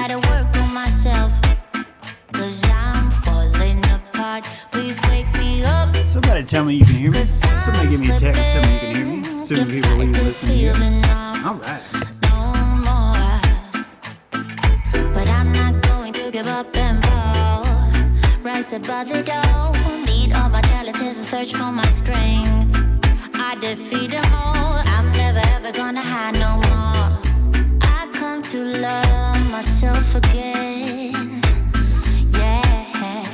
Gotta work on myself, 'cause I'm falling apart. Please wake me up. Somebody tell me you can hear me. Somebody give me a text, tell me you can hear me. Soon as people leave listening to you. Alright. No more. But I'm not going to give up and fall. Rise above the door. Meet all my challenges and search for my strength. I defeat them all. I'm never ever gonna hide no more. I come to love myself again. Yeah.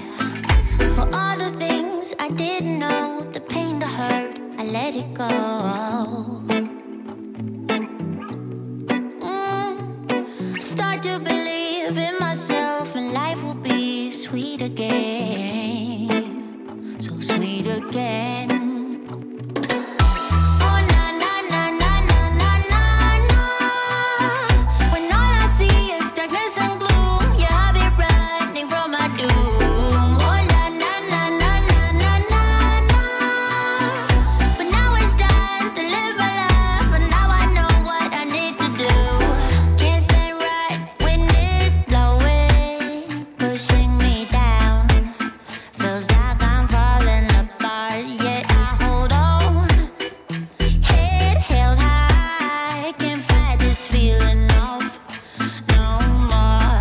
For all the things I didn't know, the pain, the hurt, I let it go. Start to believe in myself and life will be sweet again. So sweet again. Oh na na na na na na na na. When all I see is darkness and gloom, yeah, I'll be running from my doom. Oh na na na na na na na na. But now it's time to live my life, but now I know what I need to do. Can't stand right when it's blowing, pushing me down. Feels like I'm falling apart, yet I hold on. Head held high, can't fight this feeling off no more.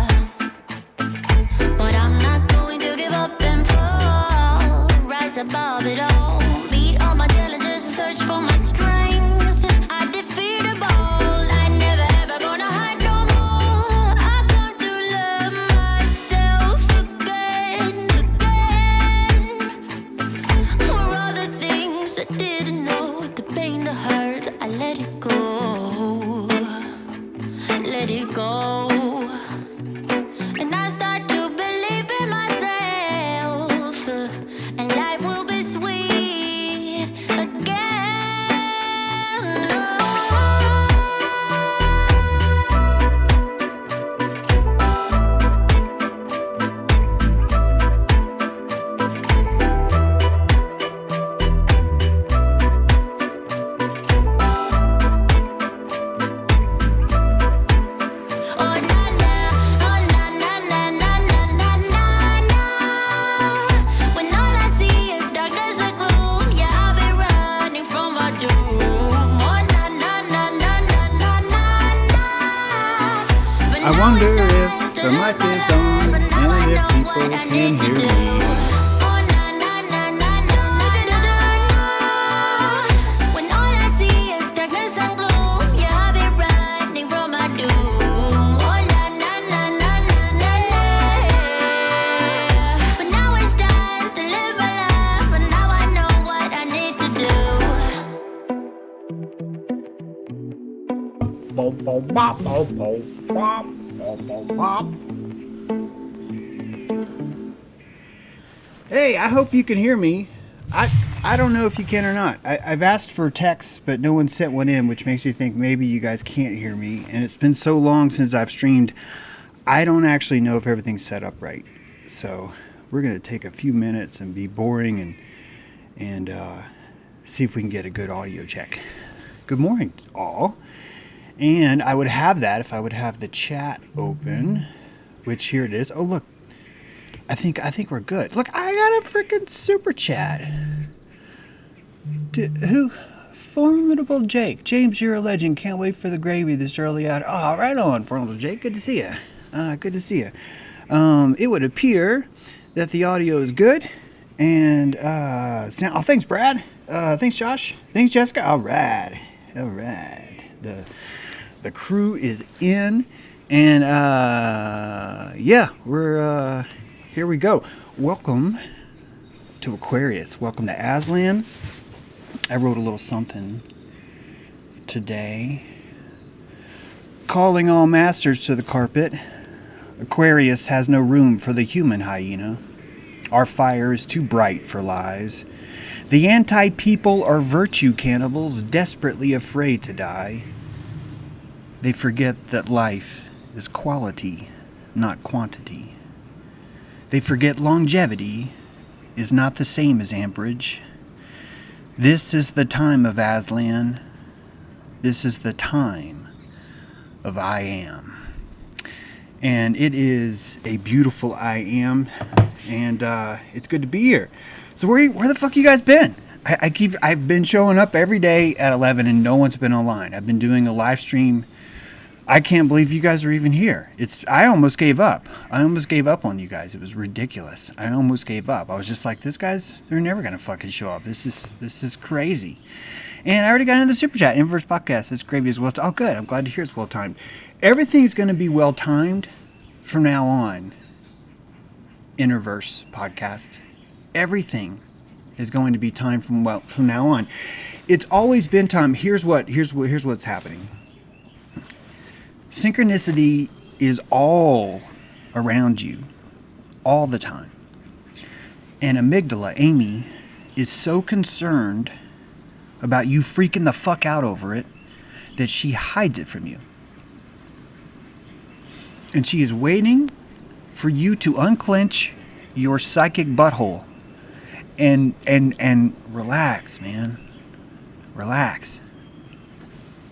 But I'm not going to give up and fall. Rise above it all. Meet all my challenges and search for my strength. I defeat them all. I never ever gonna hide no more. I come to love myself again, again. For all the things I didn't know, the pain, the hurt, I let it go. Let it go. And I start to believe in myself, and life will be sweet again. Oh na na, oh na na na na na na na na. When all I see is darkness and gloom, yeah, I'll be running from my doom. Oh na na na na na na na na. But I now wonder it's time if to the live mic my is life, on but now and I if know people what I can need to hear do. me. Oh na na na na na na na. When all I see is darkness and gloom, yeah, I'll be running from my doom. Oh na na na na na na na. But now it's time to live my life, but now I know what I need to do. Bop, bop, bop, bop, bop, bop, bop, bop. Hey, I hope you can hear me. I don't know if you can or not. I've asked for texts, but no one sent one in, which makes me think maybe you guys can't hear me. And it's been so long since I've streamed, I don't actually know if everything's set up right. So we're going to take a few minutes and be boring and see if we can get a good audio check. Good morning, all. And I would have that if I would have the chat open, which here it is. Oh, look. I think we're good. Look, I got a freaking super chat. Who? Formidable Jake. James, you're a legend. Can't wait for the gravy this early out. Oh, right on, Formidable Jake. Good to see you. Good to see you. It would appear that the audio is good. And, sound, oh, thanks, Brad. Thanks, Josh. Thanks, Jessica. All right. The crew is in. And, yeah, we're, here we go. Welcome to Aquarius. Welcome to Aslan. I wrote a little something today. Calling all masters to the carpet. Aquarius has no room for the human hyena. Our fire is too bright for lies. The anti-people are virtue cannibals, desperately afraid to die. They forget that life is quality, not quantity. They forget longevity is not the same as amperage. This is the time of Aslan. This is the time of I am. And it is a beautiful I am, and it's good to be here. So where the fuck you guys been? I've been showing up every day at 11 and no one's been online. I've been doing a live stream. I can't believe you guys are even here. I almost gave up. I almost gave up on you guys. It was ridiculous. I almost gave up. I was just like, these guys, they're never gonna fucking show up. This is crazy. And I already got into the super chat. Inverse podcast. It's gravy as well. It's all good. I'm glad to hear it's well timed. Everything's gonna be well timed from now on. Inverse podcast. Everything is going to be timed from now on. It's always been time. Here's what's happening. Synchronicity is all around you, all the time. And amygdala, Amy, is so concerned about you freaking the fuck out over it that she hides it from you. And she is waiting for you to unclench your psychic butthole and relax, man. Relax.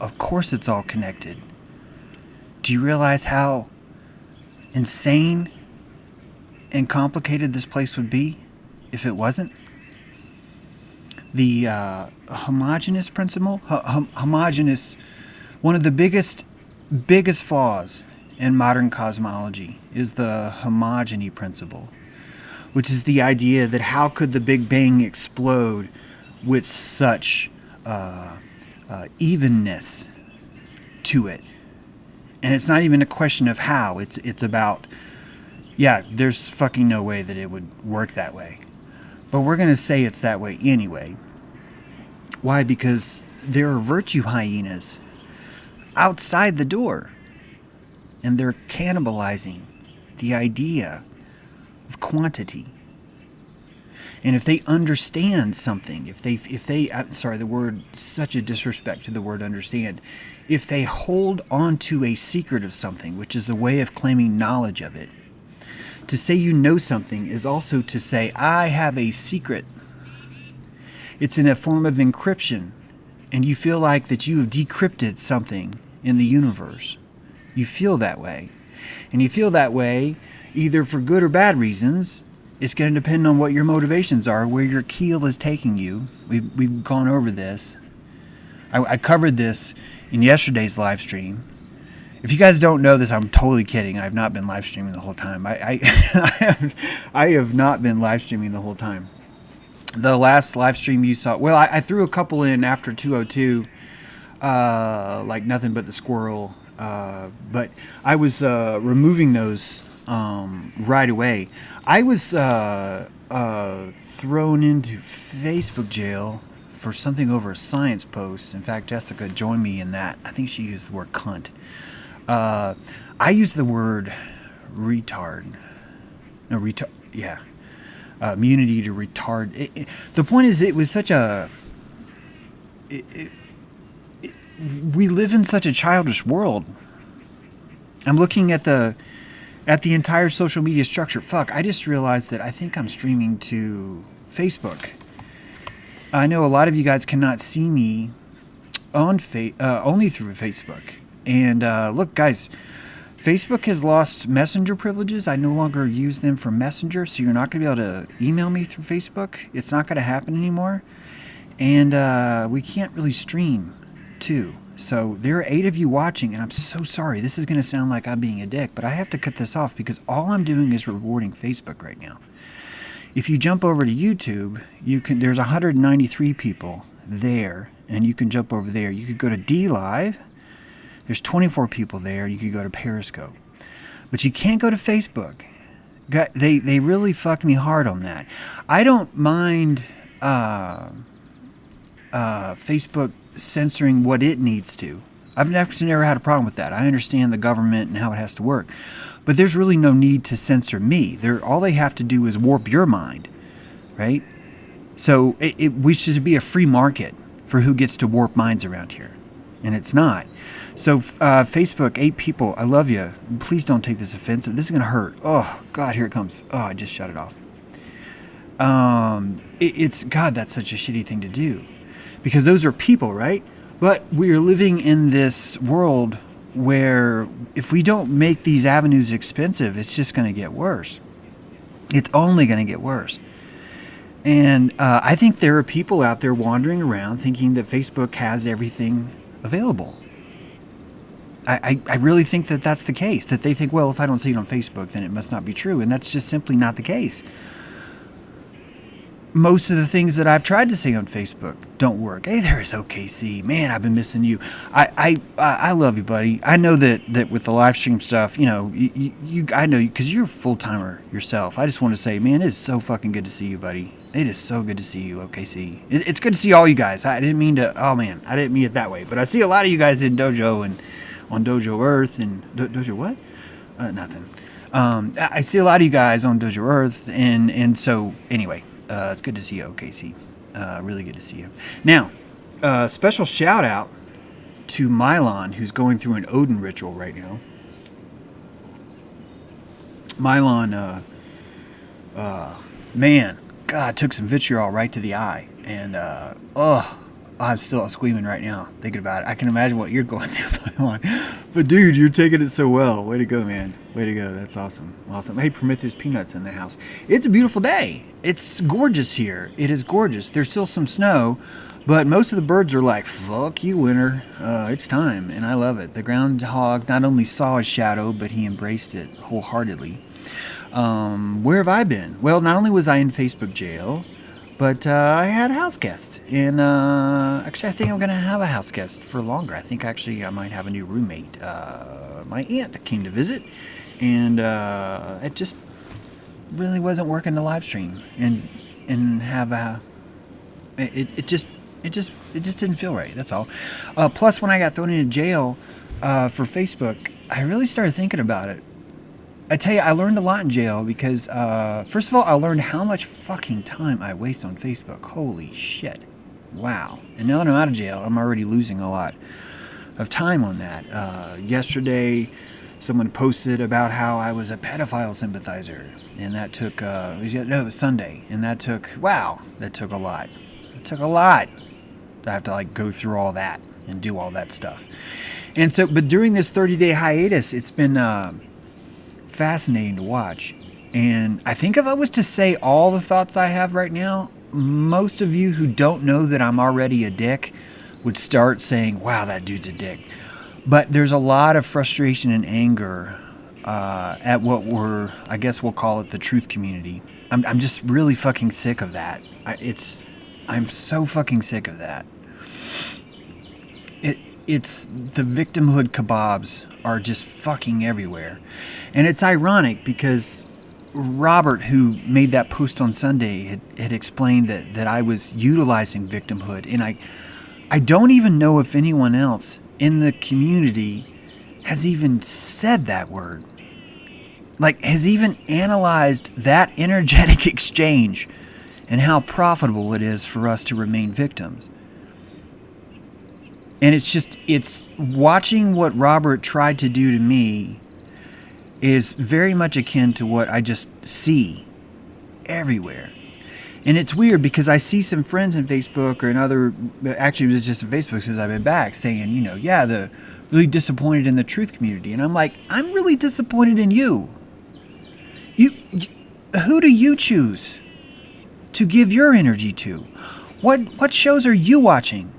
Of course it's all connected. Do you realize how insane and complicated this place would be if it wasn't? The homogeneous principle, homogeneous, one of the biggest flaws in modern cosmology is the homogeny principle, which is the idea that how could the Big Bang explode with such evenness to it? And it's not even a question of how. It's about, yeah, there's fucking no way that it would work that way. But we're going to say it's that way anyway. Why? Because there are virtue hyenas outside the door. And they're cannibalizing the idea of quantity. And if they understand something, if they, I'm sorry, the word, such a disrespect to the word understand. If they hold on to a secret of something, which is a way of claiming knowledge of it, to say you know something is also to say, I have a secret. It's in a form of encryption, and you feel like that you have decrypted something in the universe. You feel that way. And you feel that way either for good or bad reasons. It's going to depend on what your motivations are, where your keel is taking you. We've gone over this. I covered this in yesterday's live stream. If you guys don't know this, I'm totally kidding. I've not been live streaming the whole time. I have not been live streaming the whole time. The last live stream you saw, well, I threw a couple in after 202, like Nothing But the Squirrel, but I was removing those right away. I was thrown into Facebook jail for something over a science post. In fact, Jessica joined me in that. I think she used the word cunt. I use the word retard. No, retard. Yeah. Immunity to retard. The point is, it was such a... we live in such a childish world. I'm looking at the entire social media structure. Fuck, I just realized that I think I'm streaming to Facebook. I know a lot of you guys cannot see me on only through Facebook. And look, guys, Facebook has lost Messenger privileges. I no longer use them for Messenger, so you're not going to be able to email me through Facebook. It's not going to happen anymore. And we can't really stream, too. So there are 8 of you watching, and I'm so sorry. This is going to sound like I'm being a dick, but I have to cut this off because all I'm doing is rewarding Facebook right now. If you jump over to YouTube, there's 193 people there, and you can jump over there. You could go to DLive. There's 24 people there. You could go to Periscope. But you can't go to Facebook. They really fucked me hard on that. I don't mind Facebook censoring what it needs to. I've never had a problem with that. I understand the government and how it has to work. But there's really no need to censor me. All they have to do is warp your mind, right? So we should be a free market for who gets to warp minds around here. And it's not. So Facebook, 8 people, I love you. Please don't take this offensive. This is going to hurt. Oh, God, here it comes. Oh, I just shut it off. God, that's such a shitty thing to do. Because those are people, right? But we're living in this world where if we don't make these avenues expensive, it's just going to get worse. It's only going to get worse. And I think there are people out there wandering around thinking that Facebook has everything available. I really think that that's the case, that they think, well, if I don't see it on Facebook, then it must not be true. And that's just simply not the case. Most of the things that I've tried to say on Facebook don't work. Hey, there is OKC. Man, I've been missing you. I love you, buddy. I know that with the live stream stuff, you know, I know you because you're a full-timer yourself. I just want to say, man, it is so fucking good to see you, buddy. It is so good to see you, OKC. It's good to see all you guys. I didn't mean to, oh man, I didn't mean it that way. But I see a lot of you guys in Dojo and on Dojo Earth and Dojo what? Nothing. I see a lot of you guys on Dojo Earth, and so anyway, it's good to see you, OKC. Really good to see you. Now, special shout out to Mylon, who's going through an Odin ritual right now. Mylon, man, God, took some vitriol right to the eye, and I'm still squeaming right now thinking about it. I can imagine what you're going through, Mylon. But dude, you're taking it so well. Way to go, man. Way to go. That's awesome. Awesome. Hey, Prometheus Peanuts in the house. It's a beautiful day. It's gorgeous here. It is gorgeous. There's still some snow, but most of the birds are like, fuck you, winter. It's time, and I love it. The groundhog not only saw his shadow, but he embraced it wholeheartedly. Where have I been? Well, not only was I in Facebook jail, but I had a house guest. And actually, I think I'm going to have a house guest for longer. I think actually I might have a new roommate. My aunt came to visit, and it just really wasn't working to live stream and have a. It just didn't feel right. That's all. Plus, when I got thrown into jail for Facebook, I really started thinking about it. I tell you, I learned a lot in jail because, first of all, I learned how much fucking time I waste on Facebook. Holy shit. Wow. And now that I'm out of jail, I'm already losing a lot of time on that. Yesterday, someone posted about how I was a pedophile sympathizer. And that took, it was Sunday. And that took a lot. It took a lot to have to, like, go through all that and do all that stuff. And so, but during this 30-day hiatus, it's been fascinating to watch. And I think if I was to say all the thoughts I have right now, most of you who don't know that I'm already a dick would start saying, wow, that dude's a dick. But there's a lot of frustration and anger at what I guess we'll call it the truth community. I'm just really fucking sick of that. I'm so fucking sick of that. It's the victimhood kebabs are just fucking everywhere. And it's ironic because Robert, who made that post on Sunday, had explained that I was utilizing victimhood. And I don't even know if anyone else in the community has even said that word. Like, has even analyzed that energetic exchange and how profitable it is for us to remain victims. And it's watching what Robert tried to do to me is very much akin to what I just see everywhere. And it's weird because I see some friends on Facebook or actually it was just on Facebook since I've been back, saying, they're really disappointed in the truth community. And I'm like, I'm really disappointed in you. Who do you choose to give your energy to? What shows are you watching?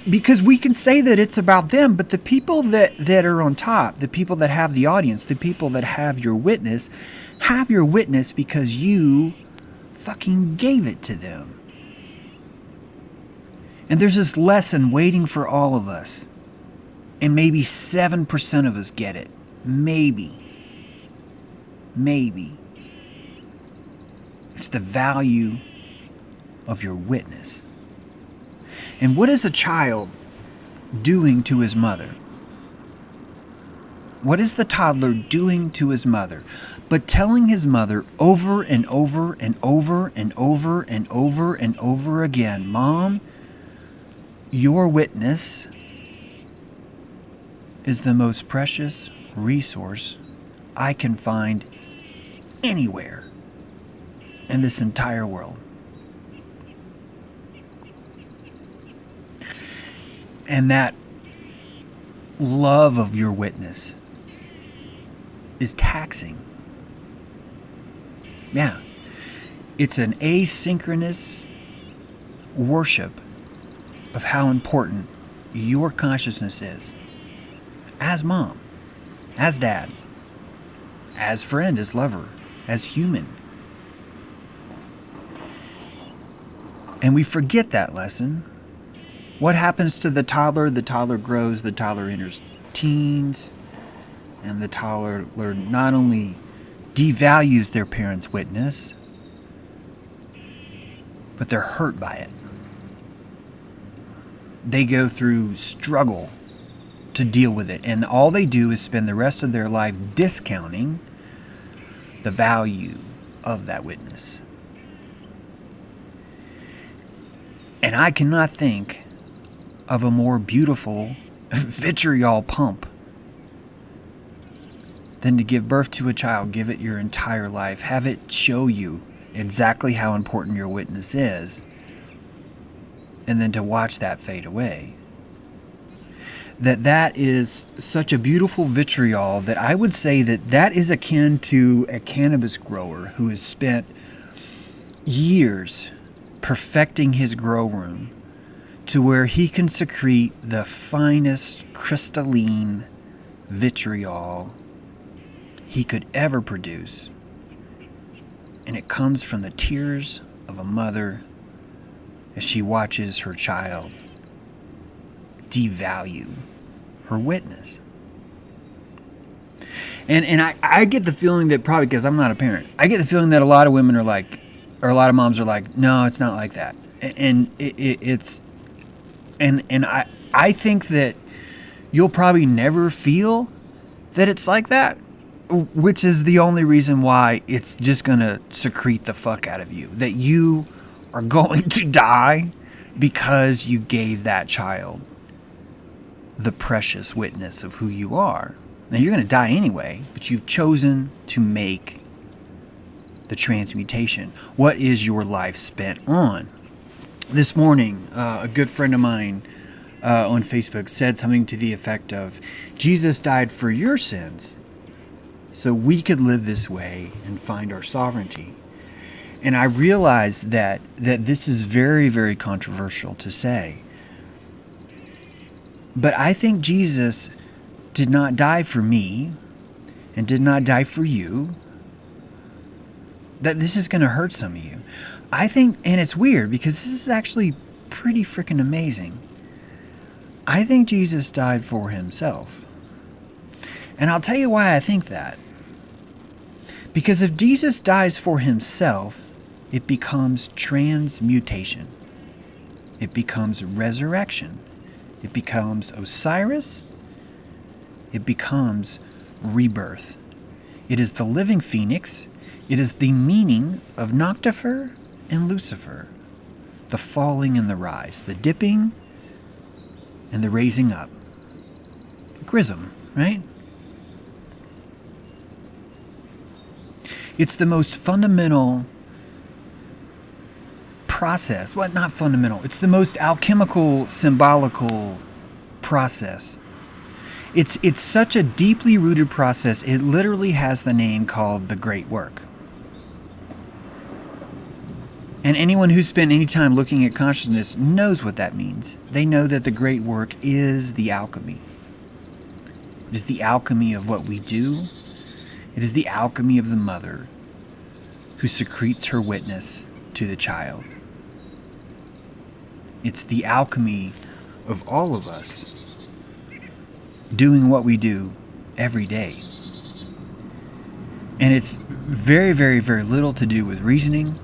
Because we can say that it's about them, but the people that are on top, the people that have the audience, the people that have your witness because you fucking gave it to them. And there's this lesson waiting for all of us. And maybe 7% of us get it. Maybe. It's the value of your witness. And what is a child doing to his mother? What is the toddler doing to his mother? But telling his mother over and over and over and over and over and over again, Mom, your witness is the most precious resource I can find anywhere in this entire world. And that love of your witness is taxing. Yeah. It's an asynchronous worship of how important your consciousness is. As mom, as dad, as friend, as lover, as human. And we forget that lesson. What happens to the toddler? The toddler grows, the toddler enters teens, and the toddler not only devalues their parents' witness, but they're hurt by it. They go through struggle to deal with it, and all they do is spend the rest of their life discounting the value of that witness. And I cannot think of a more beautiful vitriol pump than to give birth to a child, give it your entire life, have it show you exactly how important your witness is, and then to watch that fade away. That is such a beautiful vitriol that I would say that is akin to a cannabis grower who has spent years perfecting his grow room to where he can secrete the finest crystalline vitriol he could ever produce. And it comes from the tears of a mother as she watches her child devalue her witness. And I get the feeling that, probably because I'm not a parent, I get the feeling that a lot of women are like, or a lot of moms are like, no, it's not like that. And I think that you'll probably never feel that it's like that, which is the only reason why it's just going to secrete the fuck out of you. That you are going to die because you gave that child the precious witness of who you are. Now, you're going to die anyway, but you've chosen to make the transmutation. What is your life spent on? This morning, a good friend of mine on Facebook said something to the effect of, Jesus died for your sins so we could live this way and find our sovereignty. And I realized that this is very, very controversial to say. But I think Jesus did not die for me and did not die for you. That this is going to hurt some of you. I think, and it's weird because this is actually pretty freaking amazing. I think Jesus died for himself. And I'll tell you why I think that. Because if Jesus dies for himself, it becomes transmutation. It becomes resurrection. It becomes Osiris. It becomes rebirth. It is the living phoenix. It is the meaning of Noctifer and Lucifer. The falling and the rise. The dipping and the raising up. Grism, right? It's the most fundamental process. Well, not fundamental. It's the most alchemical, symbolical process. It's such a deeply rooted process, it literally has the name called the Great Work. And anyone who's spent any time looking at consciousness knows what that means. They know that the Great Work is the alchemy. It is the alchemy of what we do. It is the alchemy of the mother who secretes her witness to the child. It's the alchemy of all of us doing what we do every day. And it's very, very, very little to do with reasoning.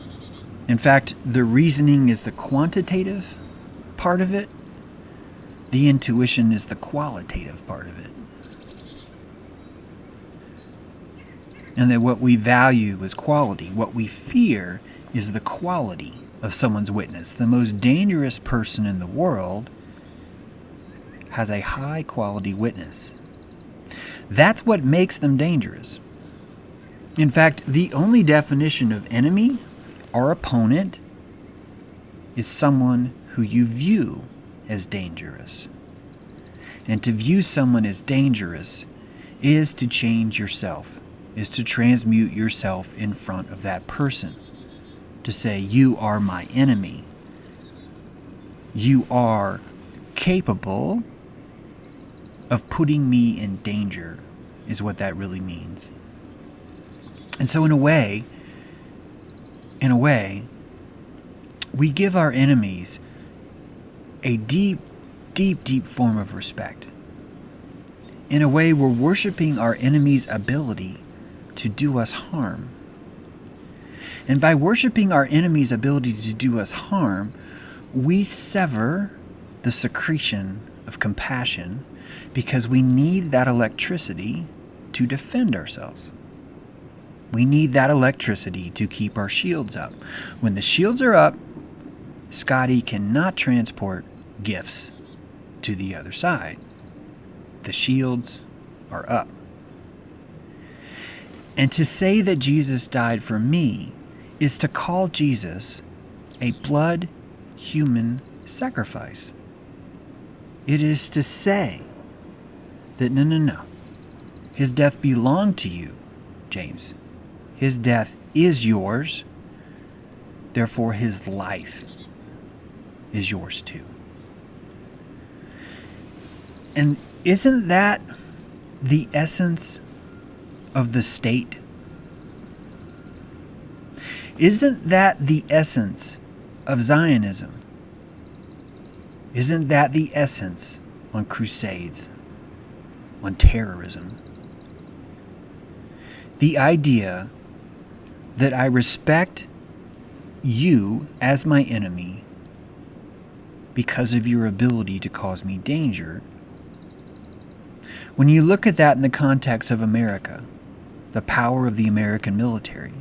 In fact, the reasoning is the quantitative part of it. The intuition is the qualitative part of it. And that what we value is quality. What we fear is the quality of someone's witness. The most dangerous person in the world has a high quality witness. That's what makes them dangerous. In fact, the only definition of enemy or opponent is someone who you view as dangerous. And to view someone as dangerous is to change yourself, is to transmute yourself in front of that person. To say, you are my enemy. You are capable of putting me in danger, is what that really means. And so in a way, we give our enemies a deep, deep, deep form of respect. In a way, we're worshiping our enemy's ability to do us harm. And by worshiping our enemy's ability to do us harm, we sever the secretion of compassion because we need that electricity to defend ourselves. We need that electricity to keep our shields up. When the shields are up, Scotty cannot transport gifts to the other side. The shields are up. And to say that Jesus died for me is to call Jesus a blood human sacrifice. It is to say that no. His death belonged to you, James. His death is yours. Therefore, his life is yours too. And isn't that the essence of the state? Isn't that the essence of Zionism? Isn't that the essence on crusades, on terrorism? The idea that I respect you as my enemy because of your ability to cause me danger. When you look at that in the context of America, the power of the American military,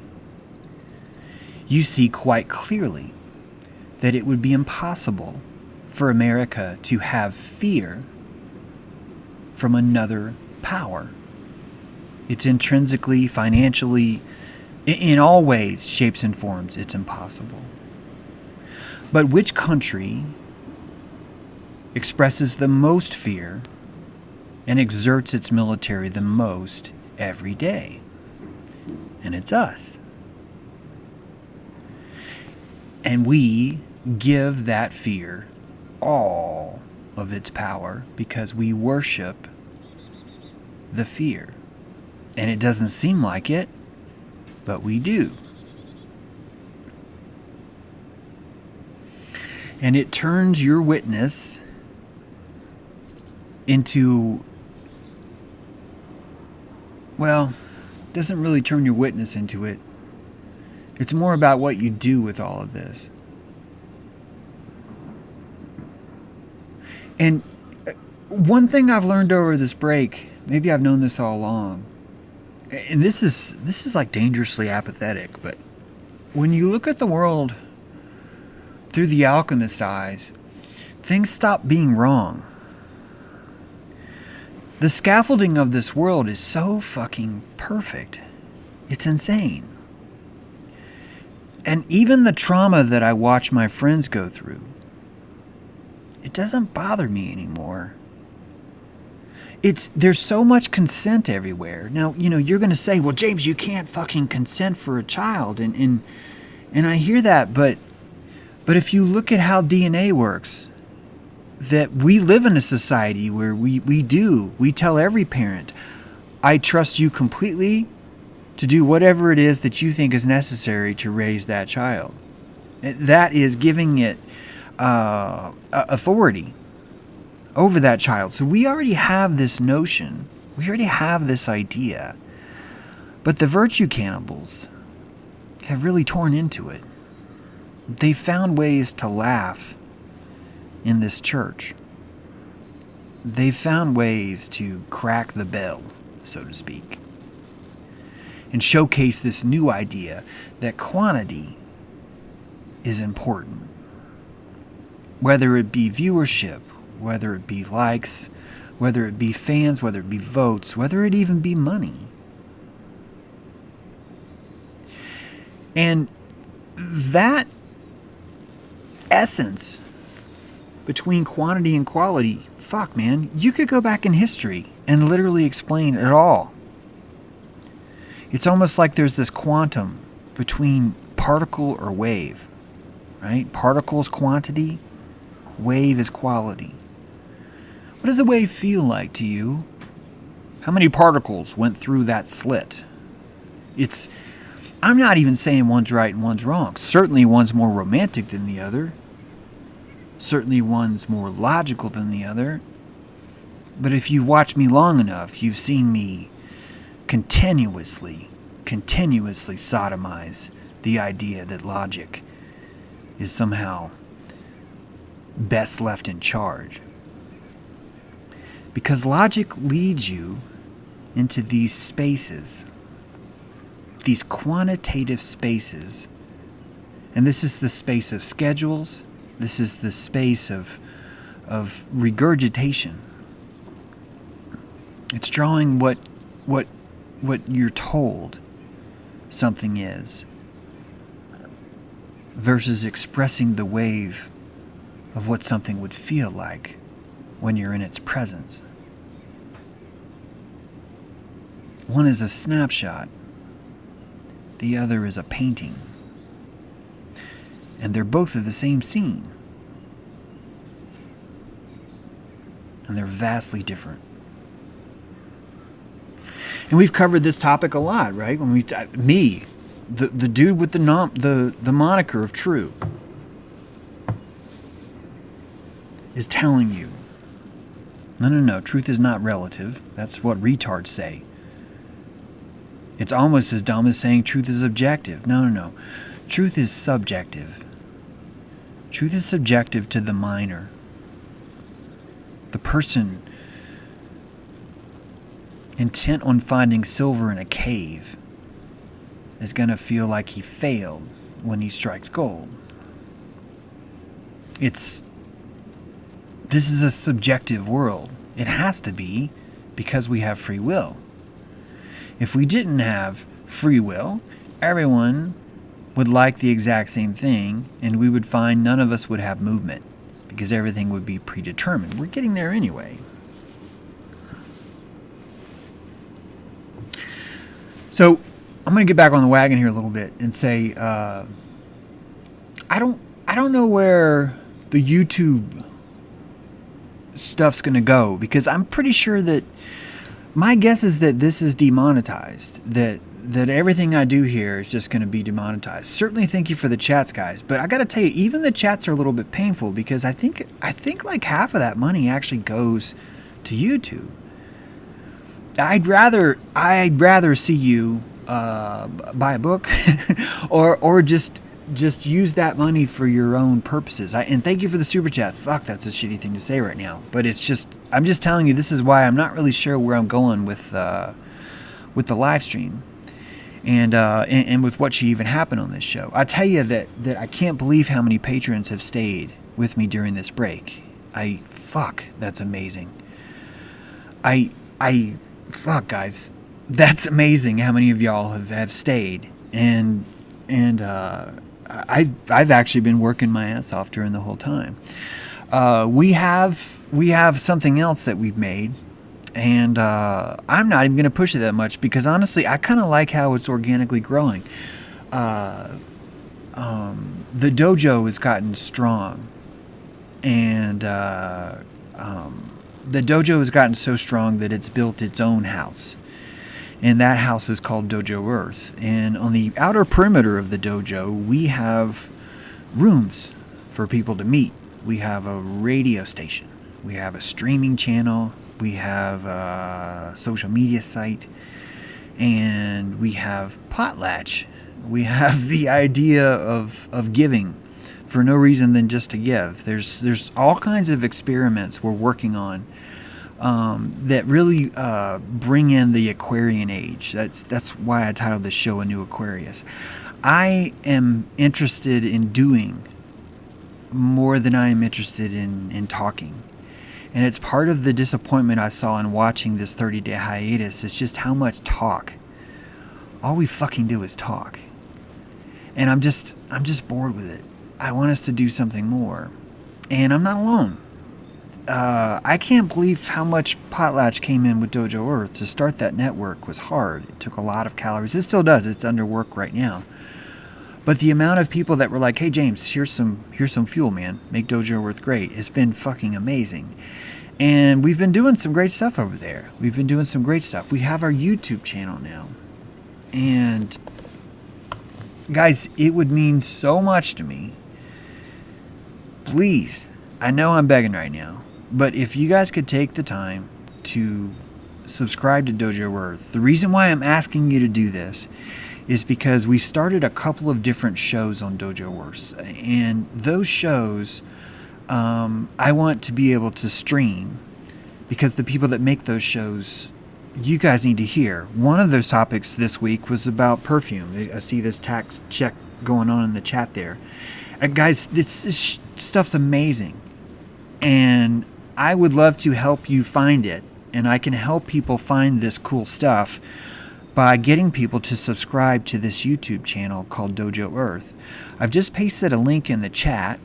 you see quite clearly that it would be impossible for America to have fear from another power. It's intrinsically, financially, in all ways, shapes and forms, it's impossible. But which country expresses the most fear and exerts its military the most every day? And it's us. And we give that fear all of its power because we worship the fear. And it doesn't seem like it, but we do. And it turns your witness into, well, it doesn't really turn your witness into it. It's more about what you do with all of this. And one thing I've learned over this break, maybe I've known this all along, and this is like dangerously apathetic, but when you look at the world through the alchemist's eyes, things stop being wrong. The scaffolding of this world is so fucking perfect. It's insane. And even the trauma that I watch my friends go through, it doesn't bother me anymore. There's so much consent everywhere. Now, you're going to say, well, James, you can't fucking consent for a child. And I hear that, but if you look at how DNA works, that we live in a society where we tell every parent, I trust you completely to do whatever it is that you think is necessary to raise that child. That is giving it authority over that child. So we already have this notion. We already have this idea. But the virtue cannibals have really torn into it. They found ways to laugh in this church. They found ways to crack the bell, so to speak, and showcase this new idea that quantity is important. Whether it be viewership, whether it be likes, whether it be fans, whether it be votes, whether it even be money. And that essence between quantity and quality fuck, man, you could go back in history and literally explain it all. It's almost like there's this quantum between particle or wave, right? Particle is quantity, wave is quality. What does a wave feel like to you? How many particles went through that slit? I'm not even saying one's right and one's wrong. Certainly one's more romantic than the other. Certainly one's more logical than the other. But if you watch me long enough, you've seen me continuously sodomize the idea that logic is somehow best left in charge. Because logic leads you into these spaces, these quantitative spaces. And this is the space of schedules. This is the space of regurgitation. It's drawing what you're told something is versus expressing the wave of what something would feel like when you're in its presence. One is a snapshot, the other is a painting. And they're both of the same scene. And they're vastly different. And we've covered this topic a lot, right? When the dude with the moniker of True, is telling you, no, truth is not relative. That's what retards say. It's almost as dumb as saying truth is objective. No. Truth is subjective. Truth is subjective to the miner. The person intent on finding silver in a cave is going to feel like he failed when he strikes gold. This is a subjective world. It has to be, because we have free will. If we didn't have free will, everyone would like the exact same thing, and we would find none of us would have movement, because everything would be predetermined. We're getting there anyway. So I'm going to get back on the wagon here a little bit and say, I don't know where the YouTube stuff's going to go, because I'm pretty sure that my guess is that this is demonetized, that everything I do here is just going to be demonetized. Certainly thank you for the chats, guys, but I got to tell you, even the chats are a little bit painful, because I think like half of that money actually goes to YouTube. I'd rather see you buy a book or just use that money for your own purposes. And thank you for the super chat. Fuck, that's a shitty thing to say right now, but I'm just telling you, this is why I'm not really sure where I'm going with the live stream and with what should even happen on this show. I tell you that I can't believe how many patrons have stayed with me during this break. That's amazing. Fuck, guys, that's amazing how many of y'all have stayed, and I've actually been working my ass off during the whole time. We have something else that we've made, and I'm not even going to push it that much, because honestly, I kind of like how it's organically growing. The dojo has gotten strong, and the dojo has gotten so strong that it's built its own house. And that house is called Dojo Earth. And on the outer perimeter of the dojo, we have rooms for people to meet. We have a radio station. We have a streaming channel. We have a social media site. And we have potlatch. We have the idea of giving for no reason than just to give. There's all kinds of experiments we're working on that really bring in the Aquarian age. That's why I titled this show A New Aquarius. I am interested in doing more than I am interested in talking. And it's part of the disappointment I saw in watching this 30-day hiatus is just how much talk. All we fucking do is talk. And I'm just bored with it. I want us to do something more. And I'm not alone. I can't believe how much potlatch came in with Dojo Earth. To start that network was hard. It took a lot of calories. It still does. It's under work right now. But the amount of people that were like, hey, James, here's some fuel, man. Make Dojo Earth great. It's been fucking amazing. And we've been doing some great stuff over there. We have our YouTube channel now. And guys, it would mean so much to me. Please, I know I'm begging right now, but if you guys could take the time to subscribe to Dojo Earth. The reason why I'm asking you to do this is because we've started a couple of different shows on Dojo Earth. And those shows, I want to be able to stream, because the people that make those shows, you guys need to hear. One of those topics this week was about perfume. I see this tax check going on in the chat there. Guys, this stuff's amazing. And I would love to help you find it. And I can help people find this cool stuff by getting people to subscribe to this YouTube channel called Dojo Earth. I've just pasted a link in the chat.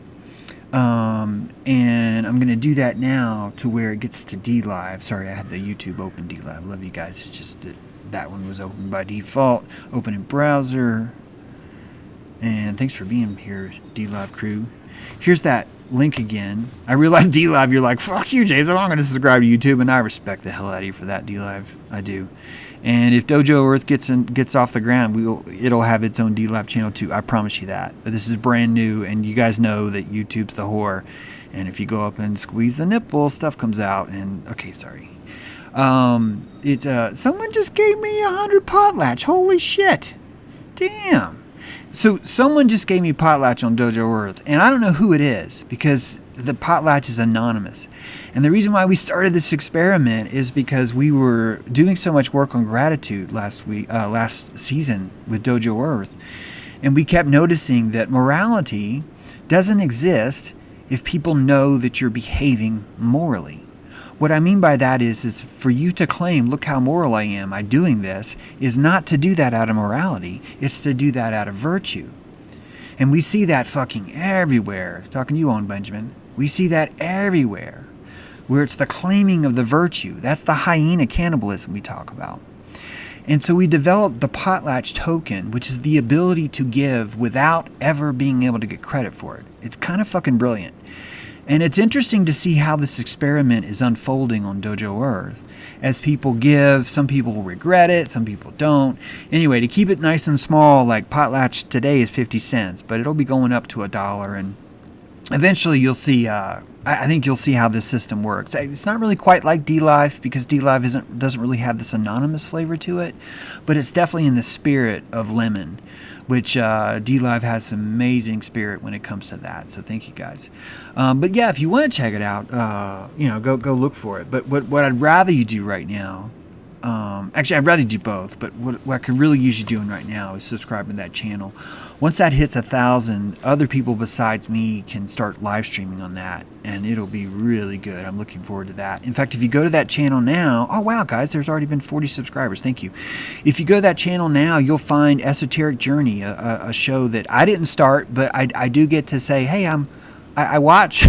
And I'm going to do that now to where it gets to DLive. Sorry, I had the YouTube open DLive. Love you guys. It's just that one was open by default. Open in browser. And thanks for being here, DLive crew. Here's that link again. I realize DLive, you're like, fuck you, James. I'm not going to subscribe to YouTube. And I respect the hell out of you for that, DLive. I do. And if Dojo Earth gets off the ground, it'll have its own DLive channel too. I promise you that. But this is brand new, and you guys know that YouTube's the whore. And if you go up and squeeze the nipple, stuff comes out. And okay, sorry. Someone just gave me 100 potlatch. Holy shit! Damn. So someone just gave me potlatch on Dojo Earth, and I don't know who it is because the potlatch is anonymous. And the reason why we started this experiment is because we were doing so much work on gratitude last season with Dojo Earth, and we kept noticing that morality doesn't exist if people know that you're behaving morally. What I mean by that is for you to claim, look how moral I am, I'm doing this, is not to do that out of morality. It's to do that out of virtue. And we see that fucking everywhere. Talking to you on Benjamin. We see that everywhere. Where it's the claiming of the virtue. That's the hyena cannibalism we talk about. And so we developed the potlatch token, which is the ability to give without ever being able to get credit for it. It's kind of fucking brilliant. And it's interesting to see how this experiment is unfolding on Dojo Earth. As people give, some people will regret it, some people don't. Anyway, to keep it nice and small, like potlatch today is 50 cents, but it'll be going up to $1. And eventually you'll see, I think you'll see how this system works. It's not really quite like DLive, because DLive doesn't really have this anonymous flavor to it, but it's definitely in the spirit of Lemon, which DLive has some amazing spirit when it comes to that. So thank you guys. But yeah, if you want to check it out, go look for it. But what I'd rather you do right now, actually I'd rather you do both, but what I could really use you doing right now is subscribing to that channel. Once that hits 1,000, other people besides me can start live streaming on that, and it'll be really good. I'm looking forward to that. In fact, if you go to that channel now, oh wow, guys, there's already been 40 subscribers. Thank you. If you go to that channel now, you'll find Esoteric Journey, a show that I didn't start, but I do get to say, hey, I watch.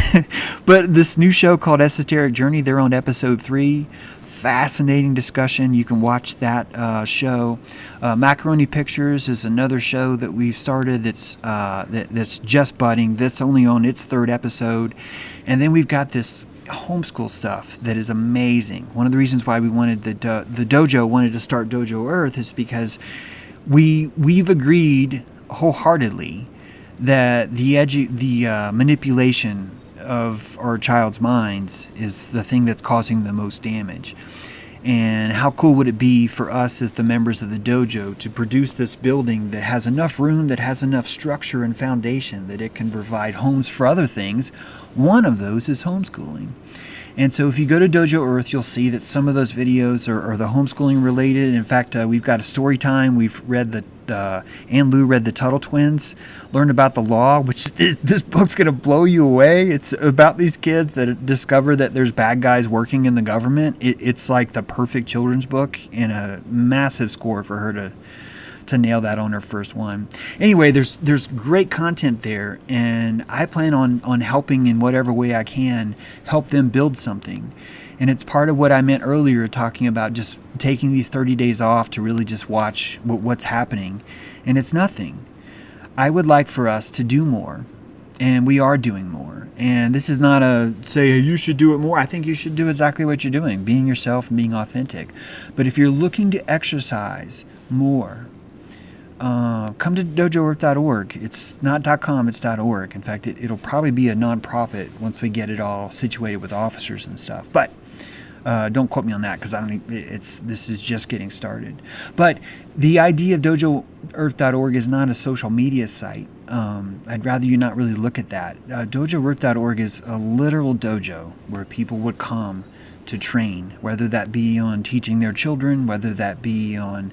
But this new show called Esoteric Journey, they're on episode 3. Fascinating discussion. You can watch that show. Macaroni Pictures is another show that we've started that's just budding. That's only on its 3rd episode. And then we've got this homeschool stuff that is amazing. One of the reasons why we wanted the dojo wanted to start Dojo Earth is because we've agreed wholeheartedly that the manipulation of our child's minds is the thing that's causing the most damage. And how cool would it be for us as the members of the dojo to produce this building that has enough room, that has enough structure and foundation that it can provide homes for other things. One of those is homeschooling. And so if you go to Dojo Earth, you'll see that some of those videos are the homeschooling related. In fact, we've got a story time. We've read Ann Lou read the Tuttle Twins, learned about the law, which this book's going to blow you away. It's about these kids that discover that there's bad guys working in the government. It's like the perfect children's book, and a massive score for her to nail that on her first one. Anyway, there's great content there, and I plan on helping in whatever way I can help them build something. And it's part of what I meant earlier, talking about just taking these 30 days off to really just watch what's happening. And it's nothing. I would like for us to do more, and we are doing more. And this is not a say, hey, you should do it more. I think you should do exactly what you're doing, being yourself and being authentic. But if you're looking to exercise more, come to dojoearth.org. It's not .com, it's .org. In fact, it'll probably be a nonprofit once we get it all situated with officers and stuff. But don't quote me on that, because this is just getting started. But the idea of dojoearth.org is not a social media site. I'd rather you not really look at that. Dojoearth.org is a literal dojo where people would come to train, whether that be on teaching their children, whether that be on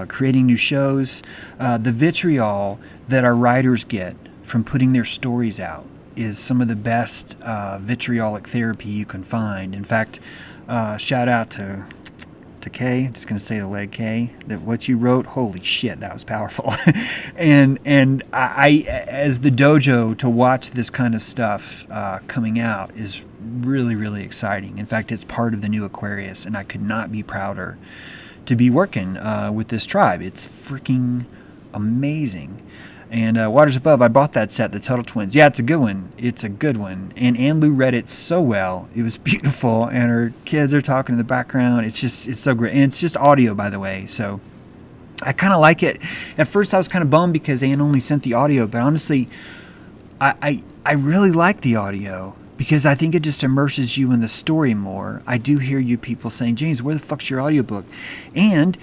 creating new shows. The vitriol that our writers get from putting their stories out is some of the best vitriolic therapy you can find. In fact, shout out to Kay. I'm just going to say the leg Kay, that what you wrote, holy shit, that was powerful. and I, as the dojo, to watch this kind of stuff coming out is really, really exciting. In fact, it's part of the new Aquarius, and I could not be prouder to be working with this tribe. It's freaking amazing. And Waters Above, I bought that set, the Tuttle Twins. Yeah, it's a good one. It's a good one. And Ann Lou read it so well. It was beautiful. And her kids are talking in the background. It's so great. And it's just audio, by the way. So I kind of like it. At first, I was kind of bummed because Ann only sent the audio. But honestly, I really like the audio, because I think it just immerses you in the story more. I do hear you people saying, James, where the fuck's your audiobook? And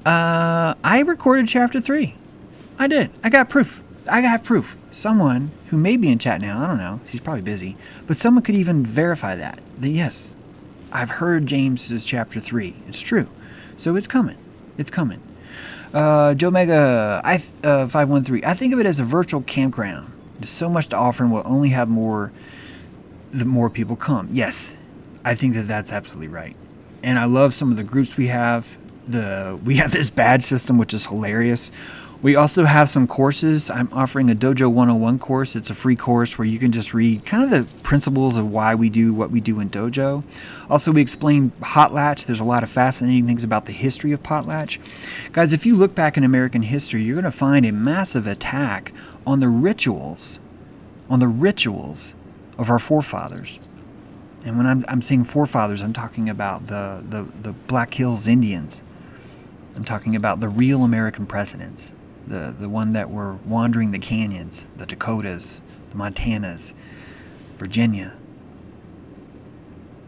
I recorded chapter 3. I did. I got proof. I have proof. Someone who may be in chat now, I don't know, she's probably busy, but someone could even verify that yes, I've heard James's chapter 3. It's true. So it's coming. It's coming. Joe Mega 513. I think of it as a virtual campground. There's so much to offer, and we'll only have more the more people come. Yes, I think that's absolutely right. And I love some of the groups we have. We have this badge system, which is hilarious. We also have some courses. I'm offering a Dojo 101 course. It's a free course where you can just read kind of the principles of why we do what we do in Dojo. Also, we explain potlatch. There's a lot of fascinating things about the history of potlatch. Guys, if you look back in American history, you're going to find a massive attack on the rituals of our forefathers. And when I'm saying forefathers, I'm talking about the Black Hills Indians. I'm talking about the real American presidents. The one that were wandering the canyons, the Dakotas, the Montanas, Virginia,